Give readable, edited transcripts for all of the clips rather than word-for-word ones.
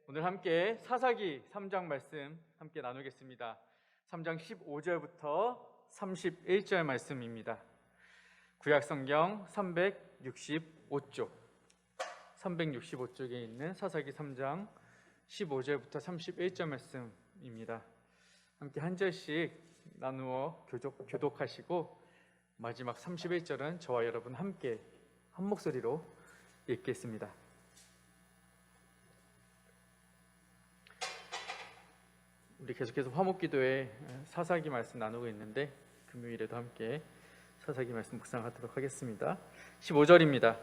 오늘 함께 사사기 3장 말씀 함께 나누겠습니다. 3장 15절부터 31절 말씀입니다. 구약성경 365쪽 365쪽에 있는 사사기 3장 15절부터 31절 말씀입니다. 함께 한 절씩 나누어 교독하시고 마지막 31절은 저와 여러분 함께 한 목소리로 읽겠습니다. 우리 계속해서 화목기도에 사사기 말씀 나누고 있는데 금요일에도 함께 사사기 말씀 묵상하도록 하겠습니다. 15절입니다.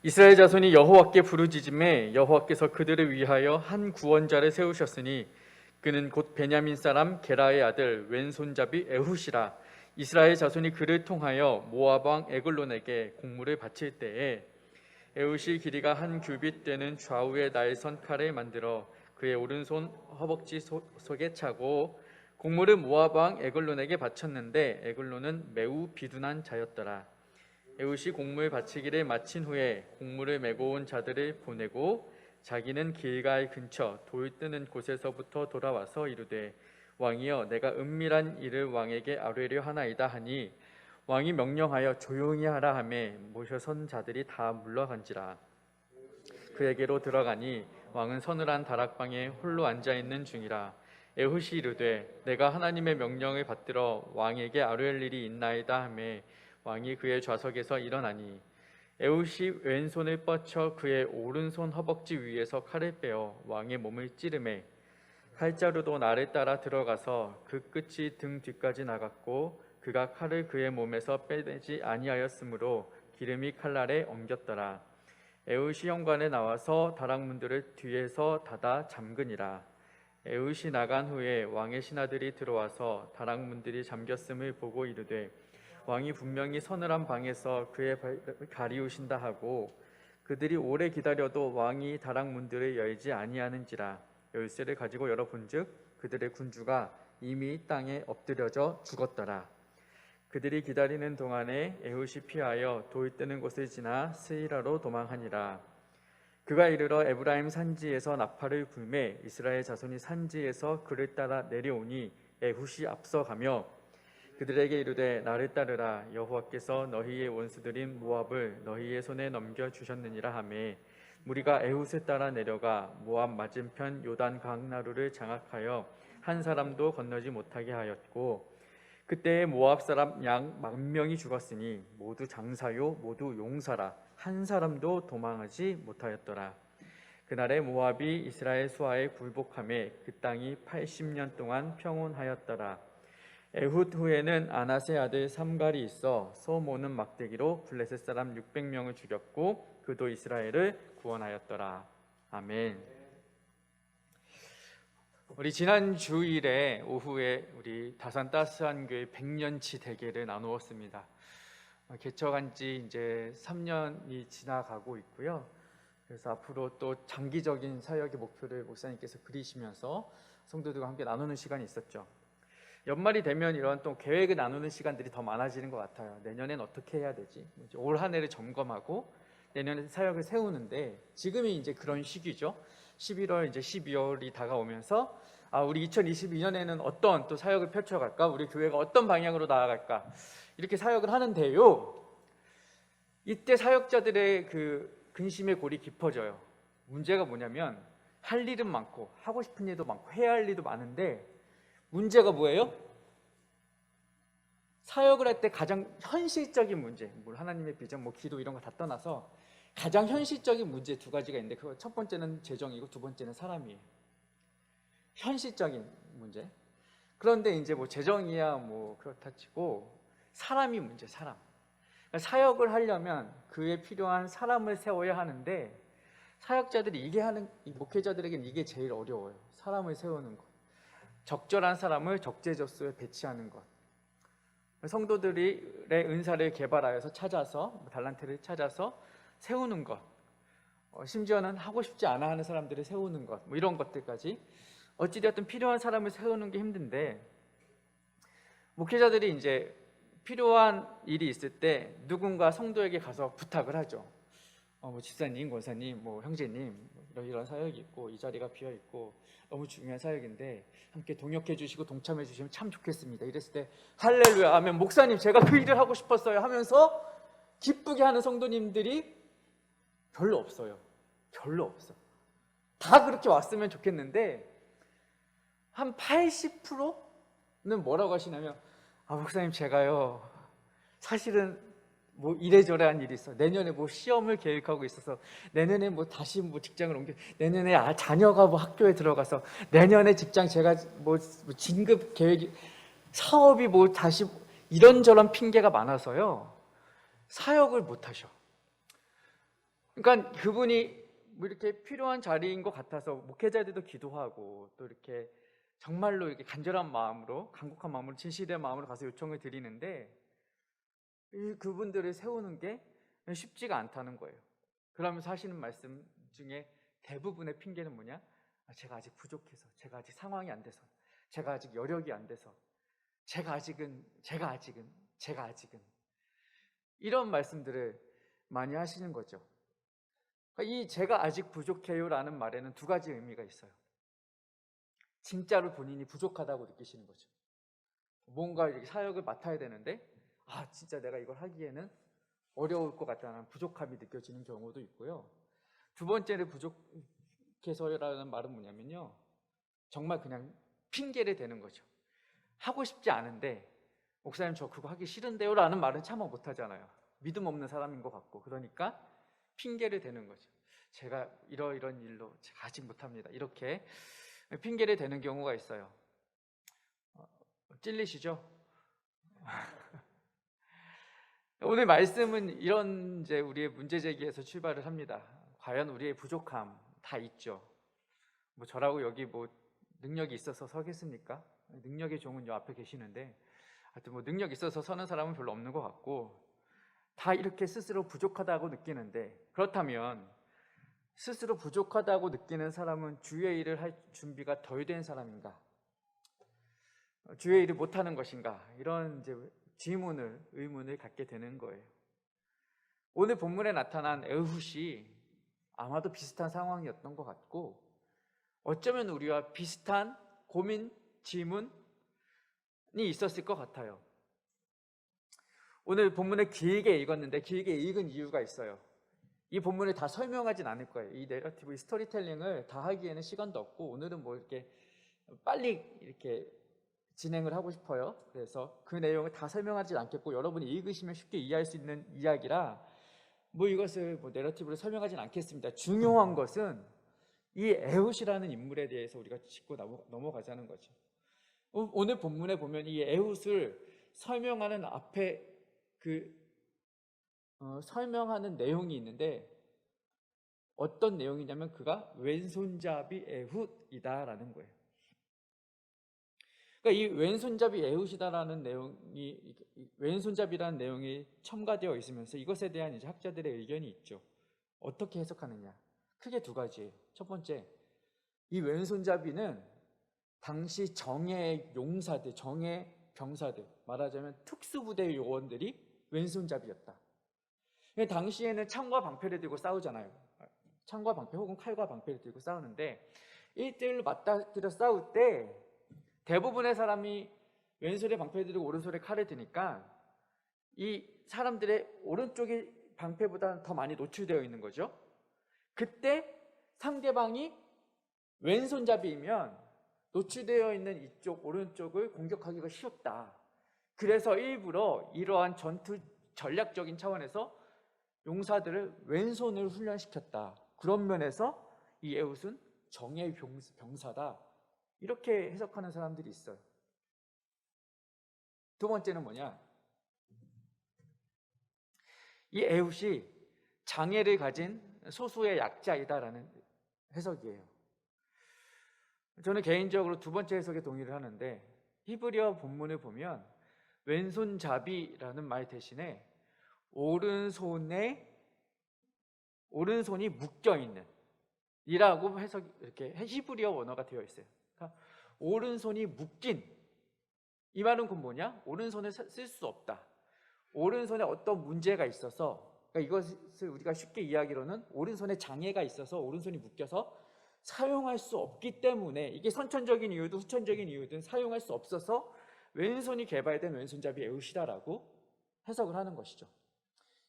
이스라엘 자손이 여호와께 부르짖음에 여호와께서 그들을 위하여 한 구원자를 세우셨으니 그는 곧 베냐민 사람 게라의 아들 왼손잡이 에훗이라. 이스라엘 자손이 그를 통하여 모압 왕 에글론에게 곡물을 바칠 때에 에훗이 길이가 한 규빗 되는 좌우에 날선 칼을 만들어 그의 오른손 허벅지 속에 차고 곡물을 모압 왕 에글론에게 바쳤는데 에글론은 매우 비둔한 자였더라. 에훗이 곡물 바치기를 마친 후에 곡물을 메고 온 자들을 보내고 자기는 길가의 근처 돌 뜨는 곳에서부터 돌아와서 이르되 왕이여 내가 은밀한 일을 왕에게 아뢰려 하나이다 하니 왕이 명령하여 조용히 하라 하매 모셔선 자들이 다 물러간지라. 그에게로 들어가니 왕은 서늘한 다락방에 홀로 앉아있는 중이라. 에훗이 이르되 내가 하나님의 명령을 받들어 왕에게 아뢰할 일이 있나이다 하매 왕이 그의 좌석에서 일어나니 에훗이 왼손을 뻗쳐 그의 오른손 허벅지 위에서 칼을 빼어 왕의 몸을 찌르매 칼자루도 날을 따라 들어가서 그 끝이 등 뒤까지 나갔고 그가 칼을 그의 몸에서 빼내지 아니하였으므로 기름이 칼날에 엉겼더라. 에훗이 현관에 나와서 다락문들을 뒤에서 닫아 잠그니라. 에훗이 나간 후에 왕의 신하들이 들어와서 다락문들이 잠겼음을 보고 이르되 왕이 분명히 서늘한 방에서 그의 발을 가리우신다 하고 그들이 오래 기다려도 왕이 다락문들을 열지 아니하는지라. 열쇠를 가지고 열어본즉 그들의 군주가 이미 땅에 엎드려져 죽었더라. 그들이 기다리는 동안에 에훗이 피하여 돌 뜨는 곳을 지나 스이라로 도망하니라. 그가 이르러 에브라임 산지에서 나팔을 불매 이스라엘 자손이 산지에서 그를 따라 내려오니 에훗이 앞서가며 그들에게 이르되 나를 따르라. 여호와께서 너희의 원수들인 모압을 너희의 손에 넘겨주셨느니라 하매 무리가 에훗을 따라 내려가 모압 맞은편 요단 강나루를 장악하여 한 사람도 건너지 못하게 하였고 그때에 모압 사람 양 10,000명이 죽었으니 모두 장사요 모두 용사라. 한 사람도 도망하지 못하였더라. 그날에 모압이 이스라엘 수하에 굴복하매 그 땅이 80년 동안 평온하였더라. 에훗 후에는 아낫의 아들 삼갈이 있어 소모는 막대기로 블레셋 사람 600명을 죽였고 그도 이스라엘을 구원하였더라. 아멘. 우리 지난 주일에 오후에 우리 다산 따스한 교회 100년치 대계를 나누었습니다. 개척한 지 이제 3년이 지나가고 있고요. 그래서 앞으로 또 장기적인 사역의 목표를 목사님께서 그리시면서 성도들과 함께 나누는 시간이 있었죠. 연말이 되면 이런 또 계획을 나누는 시간들이 더 많아지는 것 같아요. 내년엔 어떻게 해야 되지? 올 한 해를 점검하고 내년에 사역을 세우는데 지금이 이제 그런 시기죠. 11월 이제 12월이 다가오면서 우리 2022년에는 어떤 또 사역을 펼쳐갈까? 우리 교회가 어떤 방향으로 나아갈까? 이렇게 사역을 하는데요. 이때 사역자들의 그 근심의 골이 깊어져요. 문제가 뭐냐면 할 일은 많고 하고 싶은 일도 많고 해야 할 일도 많은데 문제가 뭐예요? 사역을 할 때 가장 현실적인 문제, 하나님의 비전, 기도 이런 거 다 떠나서 가장 현실적인 문제 두 가지가 있는데 그 첫 번째는 재정이고 두 번째는 사람이에요. 현실적인 문제. 그런데 이제 재정이야 그렇다 치고 사람이 문제, 사람. 그러니까 사역을 하려면 그에 필요한 사람을 세워야 하는데 사역자들이 목회자들에게는 이게 제일 어려워요. 사람을 세우는 것. 적절한 사람을 적재적소에 배치하는 것. 성도들의 은사를 개발하여서 찾아서 달란트를 찾아서 세우는 것, 심지어는 하고 싶지 않아 하는 사람들을 세우는 것, 이런 것들까지 어찌되었든 필요한 사람을 세우는 게 힘든데 목회자들이 이제 필요한 일이 있을 때 누군가 성도에게 가서 부탁을 하죠. 집사님, 권사님, 형제님 이런 사역이 있고 이 자리가 비어 있고 너무 중요한 사역인데 함께 동역해 주시고 동참해 주시면 참 좋겠습니다. 이랬을 때 할렐루야 아멘, 목사님 제가 그 일을 하고 싶었어요 하면서 기쁘게 하는 성도님들이 별로 없어요. 별로 없어. 다 그렇게 왔으면 좋겠는데 한 80%는 뭐라고 하시냐면, 목사님 제가요 사실은 뭐 이래저래한 일이 있어. 내년에 뭐 시험을 계획하고 있어서, 내년에 뭐 다시 뭐 직장을 옮겨, 내년에 자녀가 뭐 학교에 들어가서, 내년에 직장 제가 뭐 진급 계획이, 사업이 뭐 다시 이런저런 핑계가 많아서요 사역을 못 하셔. 그러니까 그분이 뭐 이렇게 필요한 자리인 것 같아서 목회자들도 기도하고 또 이렇게 정말로 이렇게 간절한 마음으로, 간곡한 마음으로, 진실된 마음으로 가서 요청을 드리는데 그분들을 세우는 게 쉽지가 않다는 거예요. 그러면서 하시는 말씀 중에 대부분의 핑계는 뭐냐? 제가 아직 부족해서, 제가 아직 상황이 안 돼서, 제가 아직 여력이 안 돼서, 제가 아직은 이런 말씀들을 많이 하시는 거죠. 이 제가 아직 부족해요 라는 말에는 두 가지 의미가 있어요. 진짜로 본인이 부족하다고 느끼시는 거죠. 뭔가 이렇게 사역을 맡아야 되는데 진짜 내가 이걸 하기에는 어려울 것 같다는 부족함이 느껴지는 경우도 있고요. 두 번째는 부족해서라는 말은 뭐냐면요, 정말 그냥 핑계를 대는 거죠. 하고 싶지 않은데 목사님 저 그거 하기 싫은데요 라는 말은 차마 못하잖아요. 믿음 없는 사람인 것 같고. 그러니까 핑계를 대는 거죠. 제가 이런 일로 제가 아직 못합니다, 이렇게 핑계를 대는 경우가 있어요. 찔리시죠? 오늘 말씀은 이런 이제 우리의 문제 제기에서 출발을 합니다. 과연 우리의 부족함 다 있죠. 뭐 저라고 여기 뭐 능력이 있어서 서겠습니까? 능력의 종은 요 앞에 계시는데, 하여튼 뭐 능력 있어서 서는 사람은 별로 없는 것 같고, 다 이렇게 스스로 부족하다고 느끼는데, 그렇다면 스스로 부족하다고 느끼는 사람은 주의 일을 할 준비가 덜 된 사람인가? 주의 일을 못하는 것인가? 이런 이제 의문을 갖게 되는 거예요. 오늘 본문에 나타난 에훗이 아마도 비슷한 상황이었던 것 같고, 어쩌면 우리와 비슷한 고민, 질문이 있었을 것 같아요. 오늘 본문을 길게 읽었는데, 길게 읽은 이유가 있어요. 이 본문을 다 설명하진 않을 거예요. 이 내러티브, 이 스토리텔링을 다 하기에는 시간도 없고, 오늘은 뭐 이렇게 빨리 이렇게 진행을 하고 싶어요. 그래서 그 내용을 다 설명하지 않겠고, 여러분이 읽으시면 쉽게 이해할 수 있는 이야기라 뭐 이것을 뭐 내러티브로 설명하진 않겠습니다. 중요한 것은 이 에훗이라는 인물에 대해서 우리가 짚고 넘어가자는 거죠. 오늘 본문에 보면 이 에훗을 설명하는 앞에 설명하는 내용이 있는데, 어떤 내용이냐면 그가 왼손잡이 에훗이다라는 거예요. 그러니까 이 왼손잡이 에훗이다라는 내용이, 왼손잡이라는 내용이 첨가되어 있으면서 이것에 대한 이제 학자들의 의견이 있죠. 어떻게 해석하느냐? 크게 두 가지예요. 첫 번째, 이 왼손잡이는 당시 정예 용사들, 정예 병사들, 말하자면 특수부대 요원들이 왼손잡이였다. 당시에는 창과 방패를 들고 싸우잖아요. 창과 방패 혹은 칼과 방패를 들고 싸우는데, 1대1로 맞닥뜨려 싸울 때 대부분의 사람이 왼손에 방패를 들고 오른손에 칼을 드니까 이 사람들의 오른쪽이 방패보다는 더 많이 노출되어 있는 거죠. 그때 상대방이 왼손잡이이면 노출되어 있는 이쪽 오른쪽을 공격하기가 쉬웠다. 그래서 일부러 이러한 전투 전략적인 차원에서 용사들을 왼손을 훈련시켰다. 그런 면에서 이 에훗은 정예 병사다, 이렇게 해석하는 사람들이 있어요. 두 번째는 뭐냐? 이 에훗이 장애를 가진 소수의 약자이다라는 해석이에요. 저는 개인적으로 두 번째 해석에 동의를 하는데, 히브리어 본문을 보면 왼손잡이라는 말 대신에 오른손이 묶여있는 이라고 해석, 이렇게 히브리어 원어가 되어 있어요. 그러니까 오른손이 묶인, 이 말은 곧 뭐냐? 오른손을 쓸 수 없다. 오른손에 어떤 문제가 있어서, 그러니까 그러니까 이것을 우리가 쉽게 이야기로는 오른손에 장애가 있어서 오른손이 묶여서 사용할 수 없기 때문에, 이게 선천적인 이유든 후천적인 이유든 사용할 수 없어서 왼손이 개발된 왼손잡이 에웃이다라고 해석을 하는 것이죠.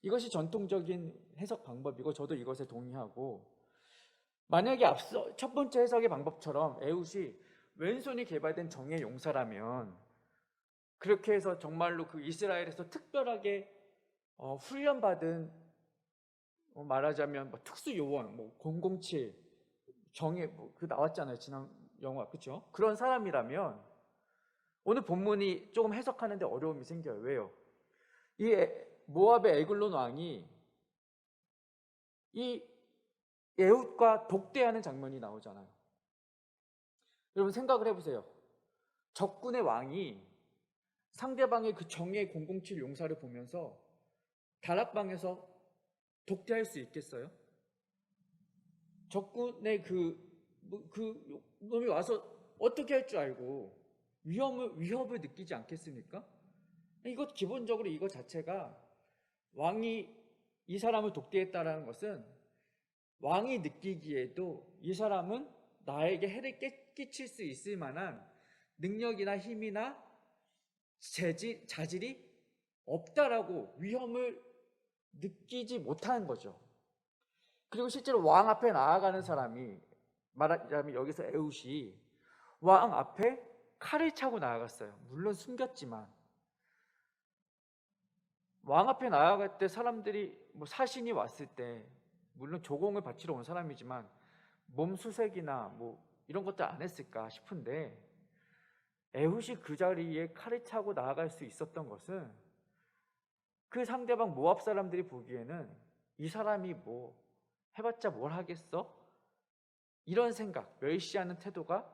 이것이 전통적인 해석 방법이고 저도 이것에 동의하고, 만약에 앞서 첫 번째 해석의 방법처럼 에웃이 왼손이 개발된 정예 용사라면, 그렇게 해서 정말로 그 이스라엘에서 특별하게 훈련받은, 말하자면 뭐 특수 요원, 뭐 007, 정예, 그 나왔잖아요, 지난 영화, 그렇죠? 그런 사람이라면 오늘 본문이 조금 해석하는데 어려움이 생겨요. 왜요? 이 모압의 에글론 왕이 이 에훗과 독대하는 장면이 나오잖아요. 여러분 생각을 해보세요. 적군의 왕이 상대방의 그 정예 007 용사를 보면서 다락방에서 독대할 수 있겠어요? 적군의 그 놈이 와서 어떻게 할 줄 알고 위협을 느끼지 않겠습니까? 이것 기본적으로 이것 자체가, 왕이 이 사람을 독대했다라는 것은 왕이 느끼기에도 이 사람은 나에게 해를 끼칠 수 있을 만한 능력이나 힘이나 자질이 없다라고 위험을 느끼지 못하는 거죠. 그리고 실제로 왕 앞에 나아가는 사람이, 말하자면 여기서 에훗이 왕 앞에 칼을 차고 나아갔어요. 물론 숨겼지만. 왕 앞에 나아갈 때 사람들이 사신이 왔을 때 물론 조공을 바치러 온 사람이지만 몸 수색이나 이런 것들 안 했을까 싶은데, 에훗이 그 자리에 칼을 차고 나아갈 수 있었던 것은 그 상대방 모압 사람들이 보기에는 이 사람이 해봤자 뭘 하겠어? 이런 생각, 멸시하는 태도가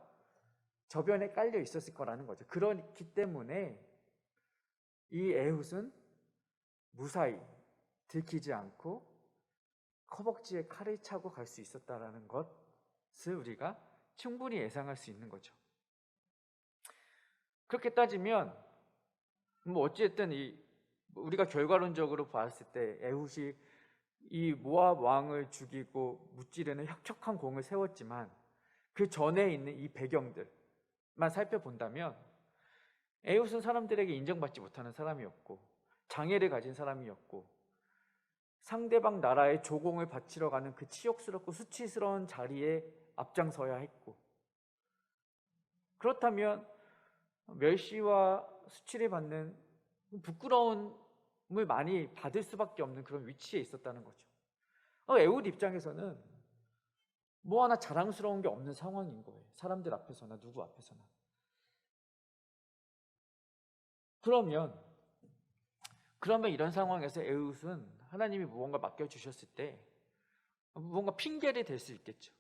저변에 깔려 있었을 거라는 거죠. 그렇기 때문에 이 에훗은 무사히 들키지 않고 허벅지에 칼을 차고 갈 수 있었다라는 것을 우리가 충분히 예상할 수 있는 거죠. 그렇게 따지면 어찌됐든 우리가 결과론적으로 봤을 때 에훗이 이 모압 왕을 죽이고 무찌르는 혁혁한 공을 세웠지만 그 전에 있는 이 배경들만 살펴본다면 에훗은 사람들에게 인정받지 못하는 사람이었고 장애를 가진 사람이었고 상대방 나라의 조공을 바치러 가는 그 치욕스럽고 수치스러운 자리에 앞장서야 했고, 그렇다면 멸시와 수치를 받는 부끄러움을 많이 받을 수밖에 없는 그런 위치에 있었다는 거죠. 에훗 입장에서는 하나 자랑스러운 게 없는 상황인 거예요. 사람들 앞에서나 누구 앞에서나. 그러면 이런 상황에서 에훗은 하나님이 무언가 맡겨주셨을 때 무언가 핑계를 댈 수 있겠죠.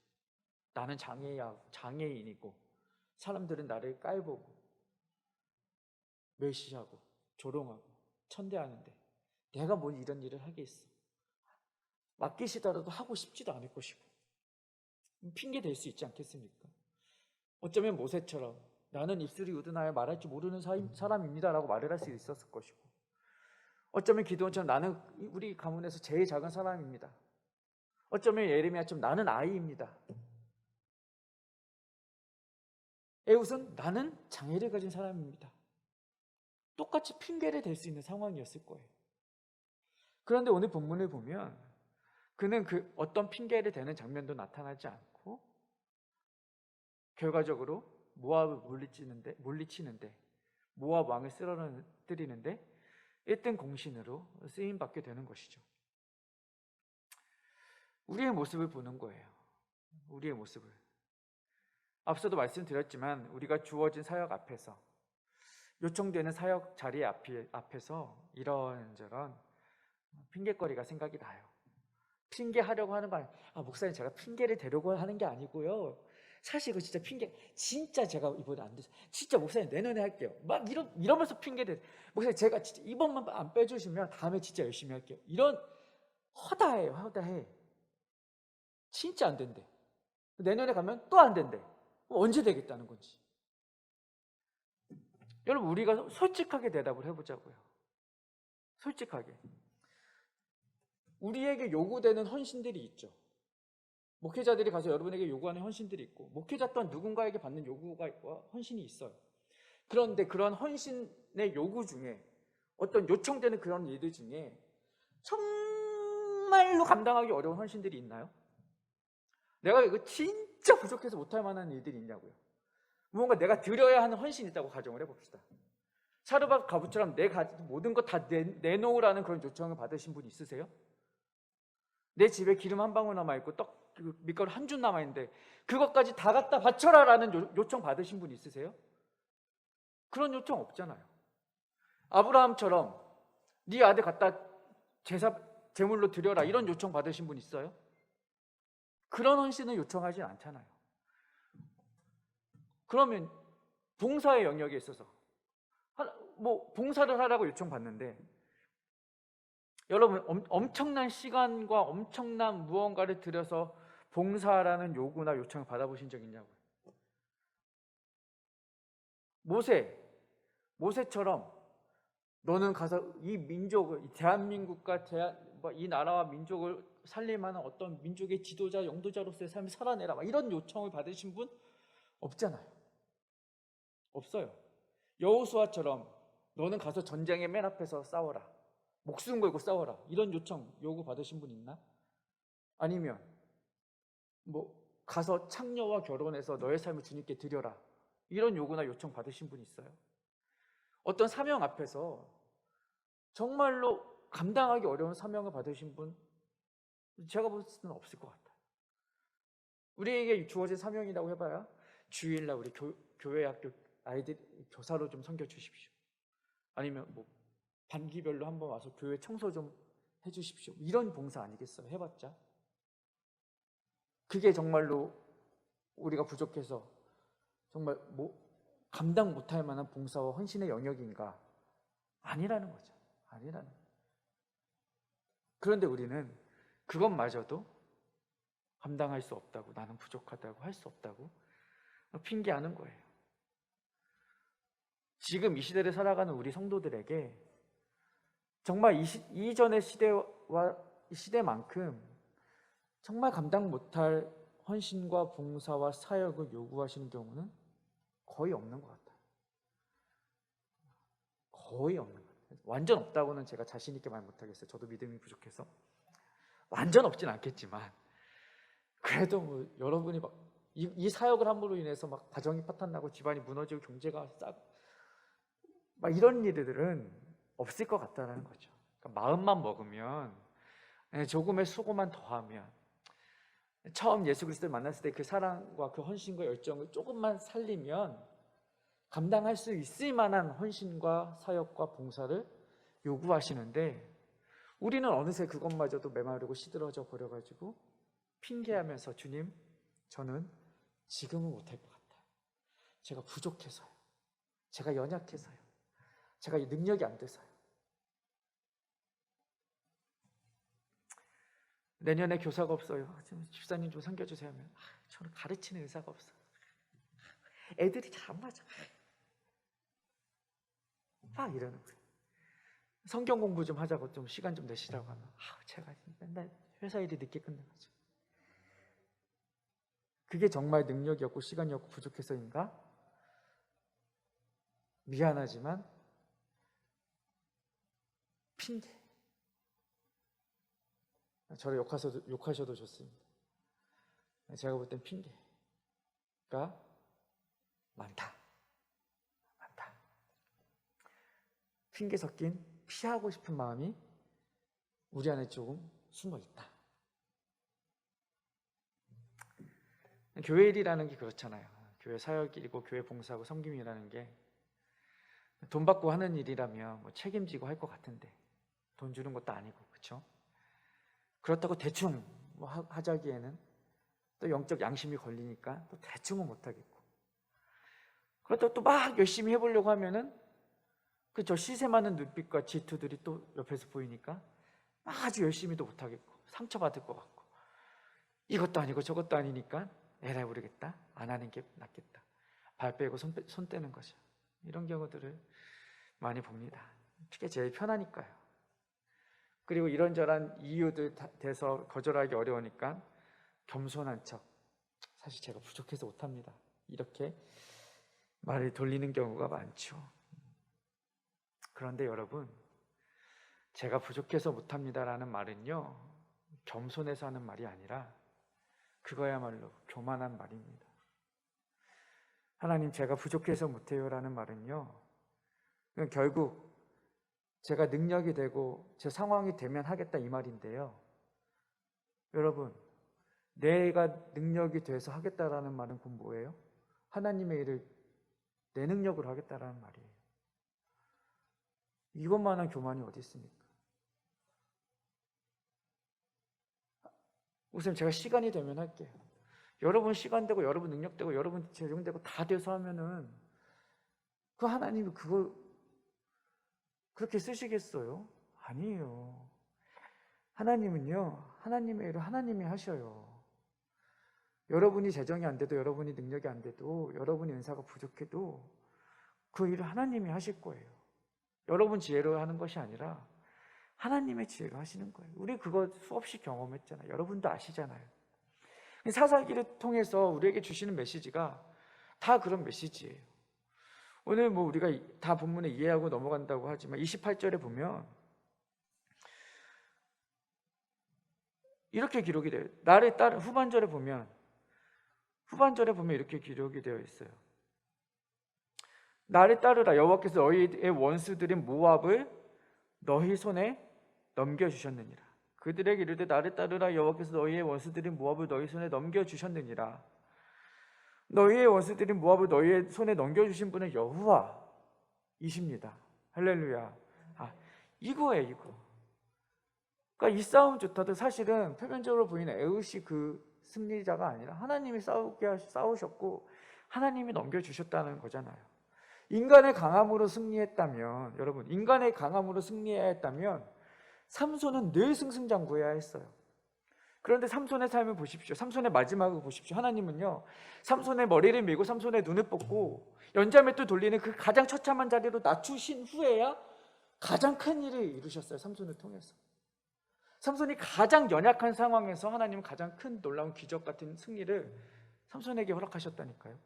나는 장애인이고 사람들은 나를 깔보고 멸시하고 조롱하고 천대하는데 내가 뭘 이런 일을 하겠어. 맡기시더라도 하고 싶지도 않을 것이고 핑계 댈 수 있지 않겠습니까? 어쩌면 모세처럼 나는 입술이 우둔하여 말할 줄 모르는 사람입니다라고 말을 할 수 있었을 것이고, 어쩌면 기드온처럼 나는 우리 가문에서 제일 작은 사람입니다. 어쩌면 예레미야처럼 나는 아이입니다. 에훗은 나는 장애를 가진 사람입니다. 똑같이 핑계를 댈 수 있는 상황이었을 거예요. 그런데 오늘 본문을 보면 그는 그 어떤 핑계를 대는 장면도 나타나지 않고 결과적으로 모압을 물리치는데 모압 왕을 쓰러뜨리는데 1등 공신으로 쓰임받게 되는 것이죠. 우리의 모습을 보는 거예요. 우리의 모습을. 앞서도 말씀드렸지만 우리가 주어진 사역 앞에서, 요청되는 사역 자리 앞에서 이런저런 핑계거리가 생각이 나요. 핑계하려고 하는 거 아니에요. 목사님 제가 핑계를 대려고 하는 게 아니고요. 사실 이거 진짜 진짜 제가 이번에 안 돼서 진짜 목사님 내년에 할게요. 막 이러면서 핑계대. 목사님 제가 진짜 이번만 안 빼주시면 다음에 진짜 열심히 할게요. 이런 허다해. 진짜 안 된대. 내년에 가면 또 안 된대. 언제 되겠다는 건지. 여러분 우리가 솔직하게 대답을 해보자고요. 솔직하게. 우리에게 요구되는 헌신들이 있죠. 목회자들이 가서 여러분에게 요구하는 헌신들이 있고, 목회자 또한 누군가에게 받는 요구가 헌신이 있어요. 그런데 그런 헌신의 요구 중에, 어떤 요청되는 그런 일들 중에 정말로 감당하기 어려운 헌신들이 있나요? 내가 이거 진짜 부족해서 못할 만한 일들이 있냐고요. 무언가 내가 드려야 하는 헌신이 있다고 가정을 해봅시다. 사르밧 과부처럼 내 가진 모든 것 다 내놓으라는 그런 요청을 받으신 분 있으세요? 내 집에 기름 한 방울 남아있고 떡 밀가루 한 줌 남아있는데 그것까지 다 갖다 바쳐라 라는 요청 받으신 분 있으세요? 그런 요청 없잖아요. 아브라함처럼 네 아들 갖다 제물로 드려라 이런 요청 받으신 분 있어요? 그런 헌신을 요청하진 않잖아요. 그러면 봉사의 영역에 있어서 봉사를 하라고 요청받는데, 여러분 엄청난 시간과 엄청난 무언가를 들여서 봉사하라는 요구나 요청을 받아보신 적 있냐고요. 모세처럼 너는 가서 이 민족을, 이 대한민국과 이 나라와 민족을 살릴 만한 어떤 민족의 지도자, 영도자로서의 삶을 살아내라 이런 요청을 받으신 분 없잖아요. 없어요. 여호수아처럼 너는 가서 전쟁의 맨 앞에서 싸워라, 목숨 걸고 싸워라 이런 요구 받으신 분 있나? 아니면 가서 창녀와 결혼해서 너의 삶을 주님께 드려라 이런 요구나 요청 받으신 분 있어요? 어떤 사명 앞에서 정말로 감당하기 어려운 사명을 받으신 분 제가 볼 때는 없을 것 같아요. 우리에게 주어진 사명이라고 해봐야 주일날 우리 교회 학교 아이들 교사로 좀 섬겨주십시오. 아니면 반기별로 한번 와서 교회 청소 좀 해주십시오. 이런 봉사 아니겠어요? 해봤자. 그게 정말로 우리가 부족해서 정말 감당 못할 만한 봉사와 헌신의 영역인가? 아니라는 거죠. 아니라는 거죠. 그런데 우리는 그것마저도 감당할 수 없다고, 나는 부족하다고, 할 수 없다고 핑계하는 거예요. 지금 이 시대를 살아가는 우리 성도들에게 정말 이전의 시대와 시대만큼 정말 감당 못할 헌신과 봉사와 사역을 요구하시는 경우는 거의 없는 것 같아요. 거의 없는 것 같아요. 완전 없다고는 제가 자신 있게 말 못하겠어요. 저도 믿음이 부족해서. 완전 없진 않겠지만 그래도 여러분이 이 사역을 함으로 인해서 가정이 파탄나고 집안이 무너지고 경제가 이런 일들은 없을 것 같다는 거죠. 그러니까 마음만 먹으면, 조금의 수고만 더하면, 처음 예수 그리스도를 만났을 때 그 사랑과 그 헌신과 열정을 조금만 살리면 감당할 수 있을 만한 헌신과 사역과 봉사를 요구하시는데, 우리는 어느새 그것마저도 메마르고 시들어져 버려가지고 핑계하면서 주님, 저는 지금은 못할 것 같아요. 제가 부족해서요. 제가 연약해서요. 제가 능력이 안 돼서요. 내년에 교사가 없어요. 집사님 좀 섬겨주세요 하면 저는 가르치는 의사가 없어요. 애들이 잘 안 맞아. 막 이러는 거예요. 성경 공부 좀 하자고 좀 시간 좀 내시라고 하면 제가 맨날 회사 일이 늦게 끝나가지고. 그게 정말 능력이 없고 시간이 없고 부족해서인가? 미안하지만 핑계. 저를 욕하셔도 좋습니다. 제가 볼 땐 핑계가 많다. 핑계 섞인 피하고 싶은 마음이 우리 안에 조금 숨어 있다. 교회 일이라는 게 그렇잖아요. 교회 사역이고 교회 봉사하고 섬김이라는 게 돈 받고 하는 일이라면 책임지고 할 것 같은데 돈 주는 것도 아니고, 그렇죠? 그렇다고 대충 하자기에는 또 영적 양심이 걸리니까 또 대충은 못하겠고, 그렇다고 또 막 열심히 해보려고 하면은 저 시샘하는 눈빛과 질투들이 또 옆에서 보이니까 아주 열심히도 못하겠고 상처받을 것 같고, 이것도 아니고 저것도 아니니까 에라이 모르겠다, 안 하는 게 낫겠다, 발 빼고 손 떼는 거죠. 이런 경우들을 많이 봅니다. 그게 제일 편하니까요. 그리고 이런저런 이유들 돼서 거절하기 어려우니까 겸손한 척, 사실 제가 부족해서 못합니다, 이렇게 말을 돌리는 경우가 많죠. 그런데 여러분, 제가 부족해서 못합니다라는 말은요, 겸손해서 하는 말이 아니라 그거야말로 교만한 말입니다. 하나님, 제가 부족해서 못해요라는 말은요, 결국 제가 능력이 되고 제 상황이 되면 하겠다 이 말인데요. 여러분, 내가 능력이 돼서 하겠다라는 말은 그건 뭐예요? 하나님의 일을 내 능력으로 하겠다라는 말이에요. 이것만한 교만이 어디 있습니까? 우선 제가 시간이 되면 할게요. 여러분 시간 되고 여러분 능력 되고 여러분 재정 되고 다 돼서 하면은 그 하나님이 그걸 그렇게 쓰시겠어요? 아니에요. 하나님은요, 하나님의 일을 하나님이 하셔요. 여러분이 재정이 안 돼도, 여러분이 능력이 안 돼도, 여러분이 은사가 부족해도 그 일을 하나님이 하실 거예요. 여러분 지혜로 하는 것이 아니라 하나님의 지혜로 하시는 거예요. 우리 그거 수없이 경험했잖아요. 여러분도 아시잖아요. 사사기를 통해서 우리에게 주시는 메시지가 다 그런 메시지예요. 오늘 뭐 우리가 다 본문에 이해하고 넘어간다고 하지만 28절에 보면 이렇게 기록이 돼요. 나를 따르 후반절에 보면 이렇게 기록이 되어 있어요. 나를 따르라. 여호와께서 너희의 원수들인 모압을 너희 손에 넘겨주셨느니라. 그들에게 이르되 나를 따르라. 여호와께서 너희의 원수들인 모압을 너희 손에 넘겨주셨느니라. 너희의 원수들인 모압을 너희의 손에 넘겨주신 분은 여호와이십니다. 할렐루야. 이거예요, 이거. 그러니까 이 싸움조차도 사실은 표면적으로 보이는 에웃이 그 승리자가 아니라 하나님이 싸우셨고 하나님이 넘겨주셨다는 거잖아요. 인간의 강함으로 승리했다면, 여러분, 인간의 강함으로 승리해야 했다면 삼손은 늘 승승장구해야 했어요. 그런데 삼손의 삶을 보십시오. 삼손의 마지막을 보십시오. 하나님은요, 삼손의 머리를 밀고 삼손의 눈을 뽑고 연자맷돌 돌리는 그 가장 처참한 자리로 낮추신 후에야 가장 큰 일을 이루셨어요. 삼손을 통해서. 삼손이 가장 연약한 상황에서 하나님은 가장 큰 놀라운 기적 같은 승리를 삼손에게 허락하셨다니까요.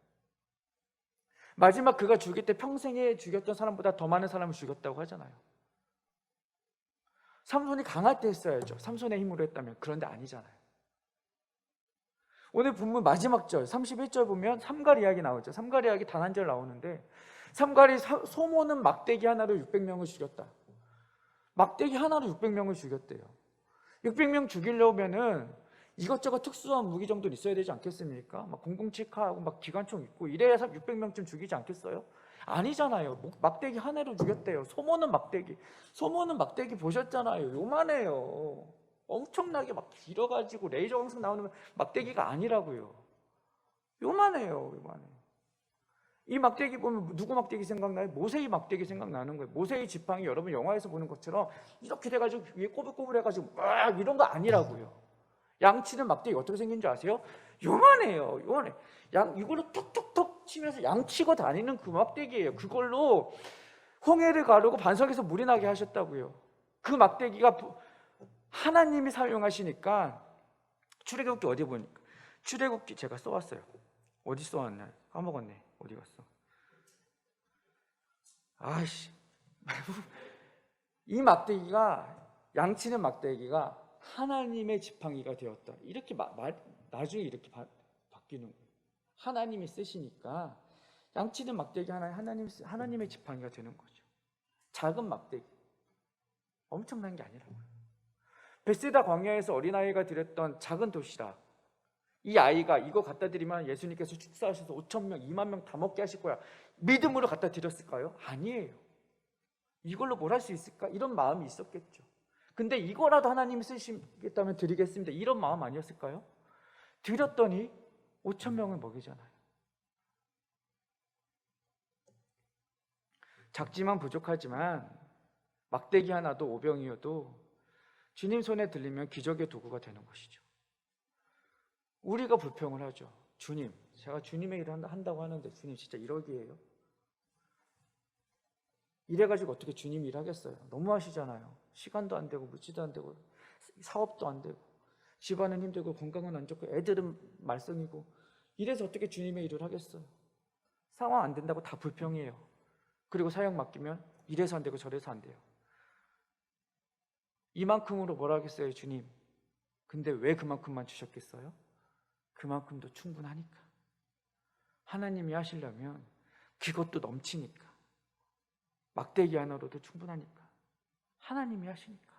마지막 그가 죽일 때 평생에 죽였던 사람보다 더 많은 사람을 죽였다고 하잖아요. 삼손이 강할 때 했어야죠. 삼손의 힘으로 했다면. 그런데 아니잖아요. 오늘 본문 마지막 절 31절 보면 삼갈 이야기 나오죠. 삼갈 이야기 단 한 절 나오는데, 삼갈이 소모는 막대기 하나로 600명을 죽였다. 막대기 하나로 600명을 죽였대요. 600명 죽이려면은 이것저것 특수한 무기 정도는 있어야 되지 않겠습니까? 막 007카하고 막 기관총 있고 이래야 600명쯤 죽이지 않겠어요? 아니잖아요. 막대기 하나로 죽였대요. 소모는 막대기 보셨잖아요. 요만해요. 엄청나게 막 길어가지고 레이저 광선 나오는 막대기가 아니라고요. 요만해요. 이 막대기 보면 누구 막대기 생각나요? 모세의 막대기 생각나는 거예요. 모세의 지팡이, 여러분 영화에서 보는 것처럼 이렇게 돼가지고 위에 꼬불꼬불해가지고 막 이런 거 아니라고요. 양치는 막대기 어떻게 생긴 줄 아세요? 요만해요. 이걸로 톡톡톡 치면서 양치고 다니는 그 막대기예요. 그걸로 홍해를 가르고 반석에서 물이 나게 하셨다고요. 그 막대기가 하나님이 사용하시니까. 출애굽기 어디 보니까, 출애굽기 제가 써왔어요. 어디 써왔나요? 까먹었네. 어디 갔어? 이 막대기가, 양치는 막대기가 하나님의 지팡이가 되었다. 이렇게 나중에 이렇게 바뀌는 거예요. 하나님이 쓰시니까 양치는 막대기 하나에 하나님의 지팡이가 되는 거죠. 작은 막대기, 엄청난 게 아니라고요. 베세다 광야에서 어린아이가 드렸던 작은 도시락, 이 아이가 이거 갖다 드리면 예수님께서 축사하셔서 5,000명, 2만 명 다 먹게 하실 거야, 믿음으로 갖다 드렸을까요? 아니에요. 이걸로 뭘 할 수 있을까? 이런 마음이 있었겠죠. 근데 이거라도 하나님이 쓰시겠다면 드리겠습니다, 이런 마음 아니었을까요? 드렸더니 5,000명을 먹이잖아요. 작지만 부족하지만 막대기 하나도 오병이어도 주님 손에 들리면 기적의 도구가 되는 것이죠. 우리가 불평을 하죠. 주님, 제가 주님의 일을 한다고 하는데 주님 진짜 1억이에요? 이래가지고 어떻게 주님 일하겠어요? 너무 하시잖아요. 시간도 안 되고 물질도 안 되고 사업도 안 되고 집안은 힘들고 건강은 안 좋고 애들은 말썽이고 이래서 어떻게 주님의 일을 하겠어요? 상황 안 된다고 다 불평이에요. 그리고 사역 맡기면 이래서 안 되고 저래서 안 돼요. 이만큼으로 뭐라 하겠어요, 주님? 근데 왜 그만큼만 주셨겠어요? 그만큼도 충분하니까. 하나님이 하시려면 그것도 넘치니까. 막대기 하나로도 충분하니까. 하나님이 하시니까.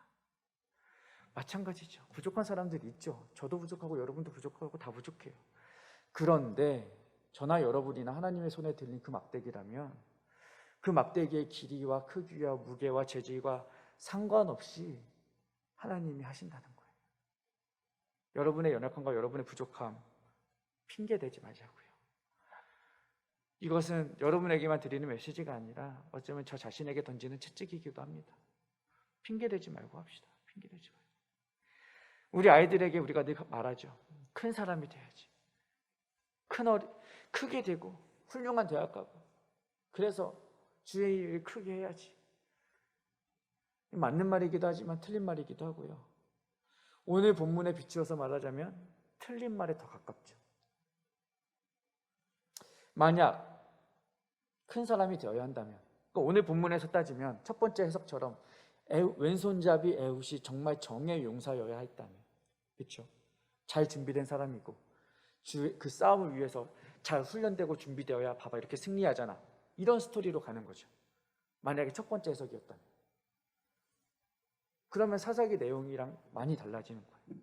마찬가지죠. 부족한 사람들이 있죠. 저도 부족하고 여러분도 부족하고 다 부족해요. 그런데 저나 여러분이나 하나님의 손에 들린 그 막대기라면 그 막대기의 길이와 크기와 무게와 재질과 상관없이 하나님이 하신다는 거예요. 여러분의 연약함과 여러분의 부족함 핑계대지 마자고요. 이것은 여러분에게만 드리는 메시지가 아니라 어쩌면 저 자신에게 던지는 채찍이기도 합니다. 핑계대지 말고 합시다. 핑계대지 말고. 우리 아이들에게 우리가 늘 말하죠. 큰 사람이 돼야지. 크게 되고 훌륭한 대학 가고 그래서 주의 일을 크게 해야지. 맞는 말이기도 하지만 틀린 말이기도 하고요. 오늘 본문에 비추어서 말하자면 틀린 말에 더 가깝죠. 만약 큰 사람이 되어야 한다면 오늘 본문에서 따지면 첫 번째 해석처럼 왼손잡이 에훗이 정말 정의 용사여야 했다면, 그렇죠? 잘 준비된 사람이고 그 싸움을 위해서 잘 훈련되고 준비되어야 봐봐 이렇게 승리하잖아. 이런 스토리로 가는 거죠. 만약에 첫 번째 해석이었다면. 그러면 사사기 내용이랑 많이 달라지는 거예요.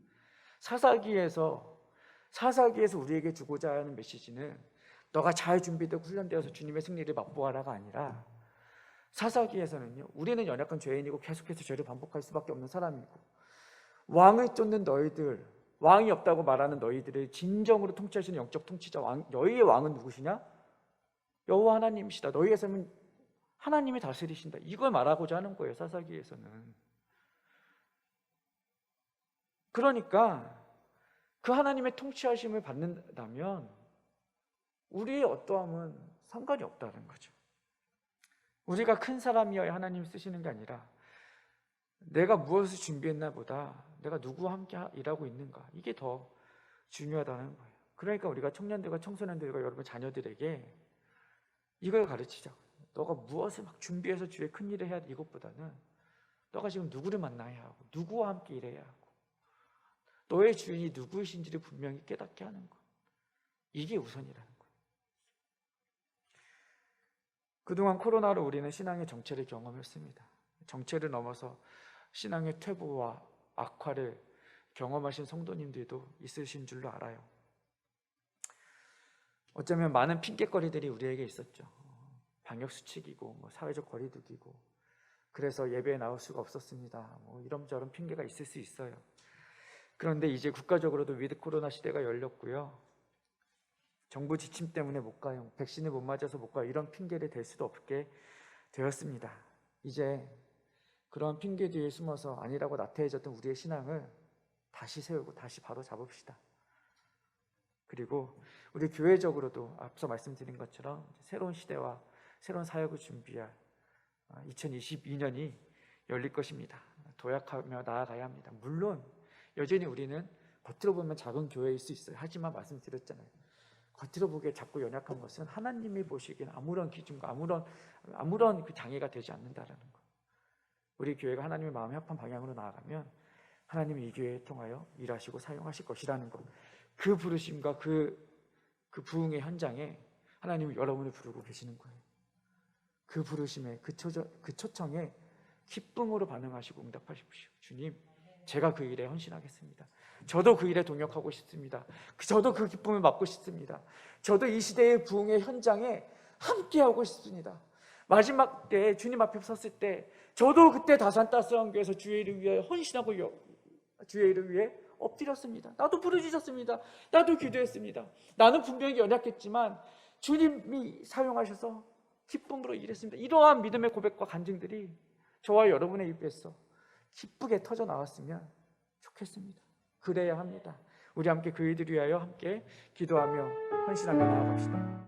사사기에서 우리에게 주고자 하는 메시지는 너가 잘 준비되고 훈련되어서 주님의 승리를 맛보아라가 아니라 사사기에서는요, 우리는 연약한 죄인이고 계속해서 죄를 반복할 수밖에 없는 사람이고 왕을 쫓는 너희들, 왕이 없다고 말하는 너희들을 진정으로 통치하시는 영적 통치자 너희의 왕은 누구시냐? 여호와 하나님이시다. 너희의 삶은 하나님이 다스리신다. 이걸 말하고자 하는 거예요. 사사기에서는. 그러니까 그 하나님의 통치하심을 받는다면 우리의 어떠함은 상관이 없다는 거죠. 우리가 큰 사람이어야 하나님 쓰시는 게 아니라 내가 무엇을 준비했나 보다 내가 누구와 함께 일하고 있는가, 이게 더 중요하다는 거예요. 그러니까 우리가 청년들과 청소년들과 여러분 자녀들에게 이걸 가르치자고요. 너가 무엇을 막 준비해서 주의 큰 일을 해야 돼, 이것보다는 너가 지금 누구를 만나야 하고 누구와 함께 일해야 하고 너의 주인이 누구이신지를 분명히 깨닫게 하는 것, 이게 우선이라는 거예요. 그동안 코로나로 우리는 신앙의 정체를 경험했습니다. 정체를 넘어서 신앙의 퇴보와 악화를 경험하신 성도님들도 있으신 줄로 알아요. 어쩌면 많은 핑계거리들이 우리에게 있었죠. 방역수칙이고 사회적 거리두기고 그래서 예배에 나올 수가 없었습니다. 이런저런 핑계가 있을 수 있어요. 그런데 이제 국가적으로도 위드 코로나 시대가 열렸고요. 정부 지침 때문에 못 가요. 백신을 못 맞아서 못 가요. 이런 핑계를 댈 수도 없게 되었습니다. 이제 그런 핑계 뒤에 숨어서 아니라고 나태해졌던 우리의 신앙을 다시 세우고 다시 바로 잡읍시다. 그리고 우리 교회적으로도 앞서 말씀드린 것처럼 새로운 시대와 새로운 사역을 준비할 2022년이 열릴 것입니다. 도약하며 나아가야 합니다. 물론 여전히 우리는 겉으로 보면 작은 교회일 수 있어요. 하지만 말씀드렸잖아요. 겉으로 보기에 작고 연약한 것은 하나님이 보시기엔 아무런 기준과 아무런 그 장애가 되지 않는다라는 것. 우리 교회가 하나님의 마음에 합한 방향으로 나아가면 하나님이 이 교회에 통하여 일하시고 사용하실 것이라는 것. 그 부르심과 그 부흥의 현장에 하나님이 여러분을 부르고 계시는 거예요. 그 부르심에 그 초청에 기쁨으로 반응하시고 응답하십시오. 주님, 제가 그 일에 헌신하겠습니다. 저도 그 일에 동역하고 싶습니다. 저도 그 기쁨을 맛고 싶습니다. 저도 이 시대의 부흥의 현장에 함께하고 싶습니다. 마지막 때 주님 앞에 섰을 때 저도 그때 다산따스한교회에서 주의 일을 위해 헌신하고 주의 일을 위해 엎드렸습니다. 나도 부르짖었습니다. 나도 기도했습니다. 나는 분명히 연약했지만 주님이 사용하셔서 기쁨으로 일했습니다. 이러한 믿음의 고백과 간증들이 저와 여러분의 입에서 기쁘게 터져 나왔으면 좋겠습니다. 그래야 합니다. 우리 함께 그 일을 위하여 함께 기도하며 헌신하며 나아갑시다.